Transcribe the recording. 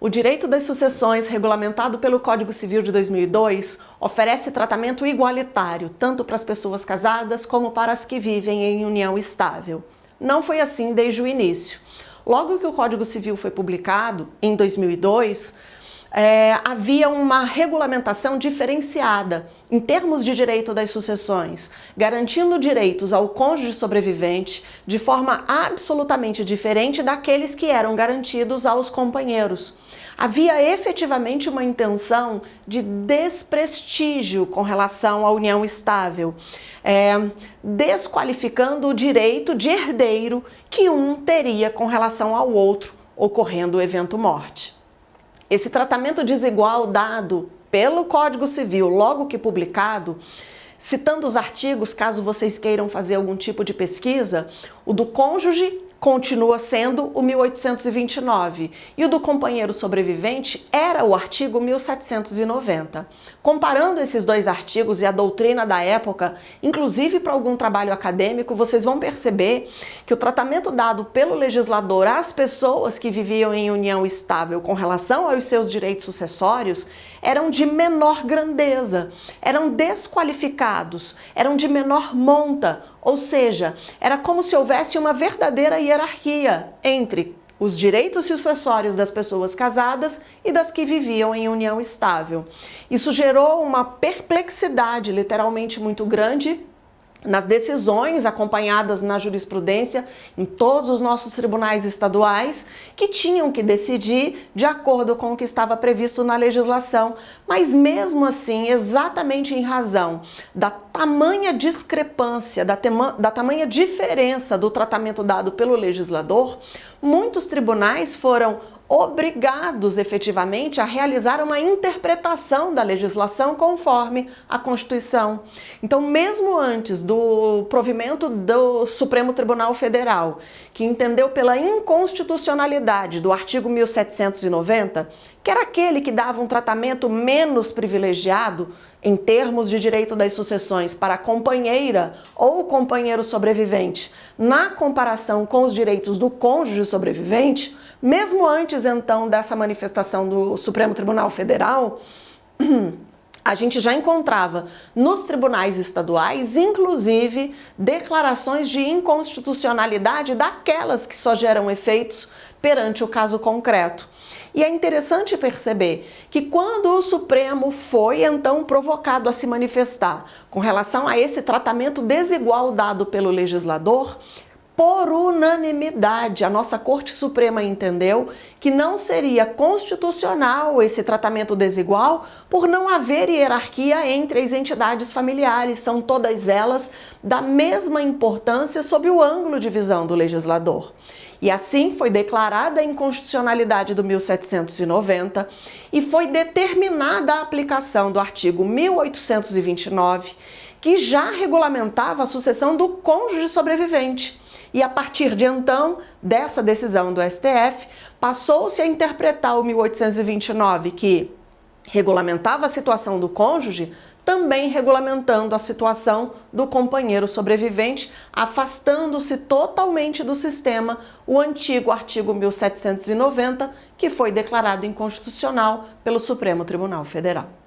O direito das sucessões, regulamentado pelo Código Civil de 2002, oferece tratamento igualitário, tanto para as pessoas casadas como para as que vivem em união estável. Não foi assim desde o início. Logo que o Código Civil foi publicado, em 2002, havia uma regulamentação diferenciada em termos de direito das sucessões, garantindo direitos ao cônjuge sobrevivente de forma absolutamente diferente daqueles que eram garantidos aos companheiros. Havia efetivamente uma intenção de desprestígio com relação à união estável, desqualificando o direito de herdeiro que um teria com relação ao outro, ocorrendo o evento morte. Esse tratamento desigual dado pelo Código Civil, logo que publicado, citando os artigos, caso vocês queiram fazer algum tipo de pesquisa, o do cônjuge continua sendo o 1829 e o do companheiro sobrevivente era o artigo 1790. Comparando esses dois artigos e a doutrina da época, inclusive para algum trabalho acadêmico, vocês vão perceber que o tratamento dado pelo legislador às pessoas que viviam em união estável com relação aos seus direitos sucessórios eram de menor grandeza, eram desqualificados, eram de menor monta, ou seja, era como se houvesse uma verdadeira hierarquia entre os direitos sucessórios das pessoas casadas e das que viviam em união estável. Isso gerou uma perplexidade literalmente muito grande nas decisões acompanhadas na jurisprudência em todos os nossos tribunais estaduais, que tinham que decidir de acordo com o que estava previsto na legislação. Mas mesmo assim, exatamente em razão da tamanha discrepância, da tamanha diferença do tratamento dado pelo legislador, muitos tribunais foram obrigados efetivamente a realizar uma interpretação da legislação conforme a Constituição. Então, mesmo antes do provimento do Supremo Tribunal Federal, que entendeu pela inconstitucionalidade do artigo 1790, que era aquele que dava um tratamento menos privilegiado em termos de direito das sucessões para a companheira ou companheiro sobrevivente, na comparação com os direitos do cônjuge sobrevivente, mesmo antes então dessa manifestação do Supremo Tribunal Federal, a gente já encontrava nos tribunais estaduais, inclusive, declarações de inconstitucionalidade daquelas que só geram efeitos perante o caso concreto. E é interessante perceber que quando o Supremo foi então provocado a se manifestar com relação a esse tratamento desigual dado pelo legislador, por unanimidade, a nossa Corte Suprema entendeu que não seria constitucional esse tratamento desigual por não haver hierarquia entre as entidades familiares, são todas elas da mesma importância sob o ângulo de visão do legislador. E assim foi declarada a inconstitucionalidade do 1790 e foi determinada a aplicação do artigo 1829, que já regulamentava a sucessão do cônjuge sobrevivente. E a partir de então, dessa decisão do STF, passou-se a interpretar o 1829, que regulamentava a situação do cônjuge, também regulamentando a situação do companheiro sobrevivente, afastando-se totalmente do sistema o antigo artigo 1790, que foi declarado inconstitucional pelo Supremo Tribunal Federal.